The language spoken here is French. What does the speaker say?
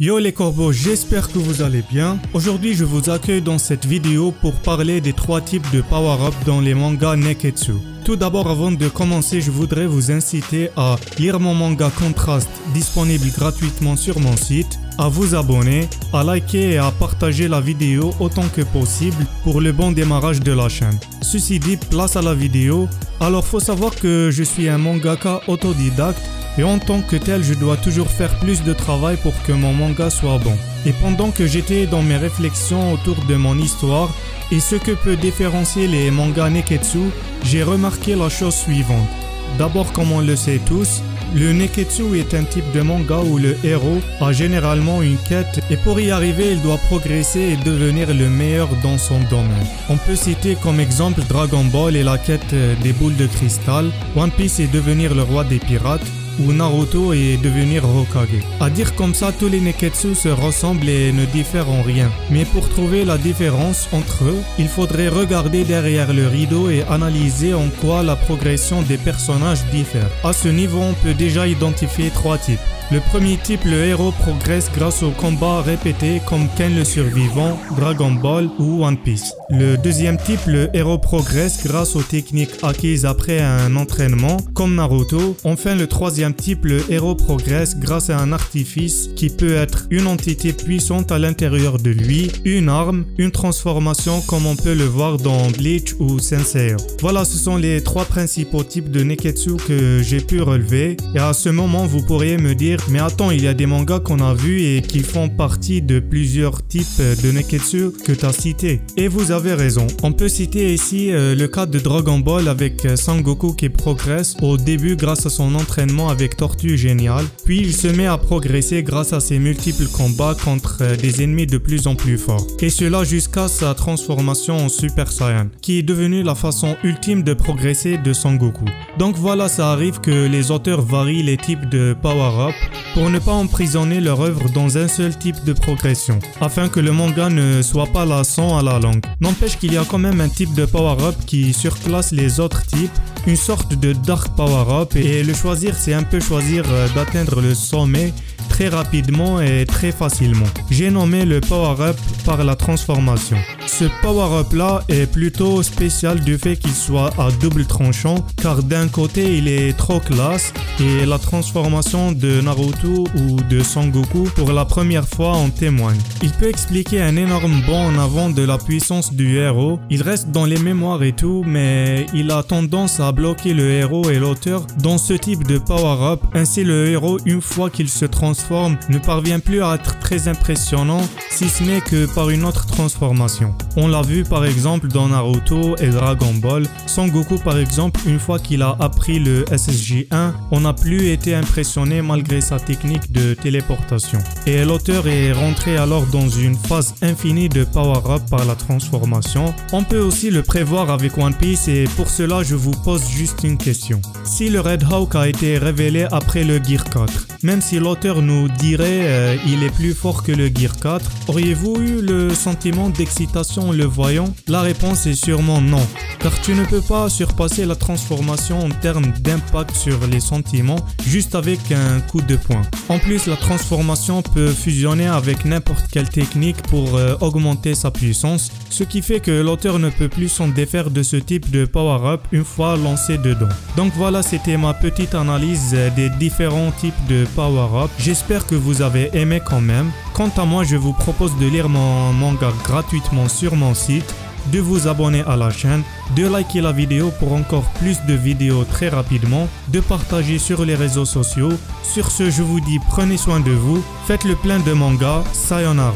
Yo les corbeaux, j'espère que vous allez bien. Aujourd'hui je vous accueille dans cette vidéo pour parler des 3 types de power-up dans les mangas Nekketsu. Tout d'abord, avant de commencer, je voudrais vous inciter à lire mon manga Contrast disponible gratuitement sur mon site, à vous abonner, à liker et à partager la vidéo autant que possible pour le bon démarrage de la chaîne. Ceci dit, place à la vidéo. Alors faut savoir que je suis un mangaka autodidacte et en tant que tel, je dois toujours faire plus de travail pour que mon manga soit bon. Et pendant que j'étais dans mes réflexions autour de mon histoire et ce que peut différencier les mangas Nekketsu, j'ai remarqué la chose suivante. D'abord, comme on le sait tous, le Nekketsu est un type de manga où le héros a généralement une quête et pour y arriver, il doit progresser et devenir le meilleur dans son domaine. On peut citer comme exemple Dragon Ball et la quête des boules de cristal, One Piece et devenir le roi des pirates, ou Naruto et devenir Hokage. À dire comme ça, tous les Nekketsu se ressemblent et ne diffèrent en rien. Mais pour trouver la différence entre eux, il faudrait regarder derrière le rideau et analyser en quoi la progression des personnages diffère. À ce niveau, on peut déjà identifier 3 types. Le premier type, le héros progresse grâce aux combats répétés comme Ken le Survivant, Dragon Ball ou One Piece. Le deuxième type, le héros progresse grâce aux techniques acquises après un entraînement comme Naruto. Enfin, le troisième type, le héros progresse grâce à un artifice qui peut être une entité puissante à l'intérieur de lui, une arme, une transformation comme on peut le voir dans Bleach ou Sensei. Voilà, ce sont les 3 principaux types de Nekketsu que j'ai pu relever. Et à ce moment, vous pourriez me dire mais attends, il y a des mangas qu'on a vus et qui font partie de plusieurs types de Nekketsu que tu as cités. Et vous avez raison. On peut citer ici le cas de Dragon Ball avec Sangoku qui progresse au début grâce à son entraînement avec Tortue Géniale. Puis il se met à progresser grâce à ses multiples combats contre des ennemis de plus en plus forts. Et cela jusqu'à sa transformation en Super Saiyan, qui est devenue la façon ultime de progresser de Sangoku. Donc voilà, ça arrive que les auteurs varient les types de power-up pour ne pas emprisonner leur œuvre dans un seul type de progression, afin que le manga ne soit pas lassant à la longue. N'empêche qu'il y a quand même un type de power-up qui surclasse les autres types, une sorte de dark power-up, et le choisir c'est un peu choisir d'atteindre le sommet très rapidement et très facilement. J'ai nommé le power-up par la transformation. Ce power-up là est plutôt spécial du fait qu'il soit à double tranchant, car d'un côté il est trop classe et la transformation de Naruto ou de Sangoku pour la première fois en témoigne. Il peut expliquer un énorme bond en avant de la puissance du héros, il reste dans les mémoires et tout, mais il a tendance à bloquer le héros et l'auteur dans ce type de power-up. Ainsi le héros, une fois qu'il se transforme, ne parvient plus à être très impressionnant si ce n'est que par une autre transformation. On l'a vu par exemple dans Naruto et Dragon Ball. Sangoku par exemple, une fois qu'il a appris le SSJ1, on n'a plus été impressionné malgré sa technique de téléportation. Et l'auteur est rentré alors dans une phase infinie de power-up par la transformation. On peut aussi le prévoir avec One Piece et pour cela je vous pose juste une question. Si le Red Hawk a été révélé après le Gear 4, même si l'auteur nous dirait il est plus fort que le Gear 4, auriez-vous eu le sentiment d'excitation en le voyant? La réponse est sûrement non, car tu ne peux pas surpasser la transformation en termes d'impact sur les sentiments juste avec un coup de poing. En plus, la transformation peut fusionner avec n'importe quelle technique pour augmenter sa puissance, ce qui fait que l'auteur ne peut plus s'en défaire de ce type de power-up une fois lancé dedans. Donc voilà, c'était ma petite analyse des différents types de power-up. J'espère que vous avez aimé quand même. Quant à moi, je vous propose de lire mon manga gratuitement sur mon site, de vous abonner à la chaîne, de liker la vidéo pour encore plus de vidéos très rapidement, de partager sur les réseaux sociaux. Sur ce, je vous dis prenez soin de vous, faites le plein de mangas, sayonara.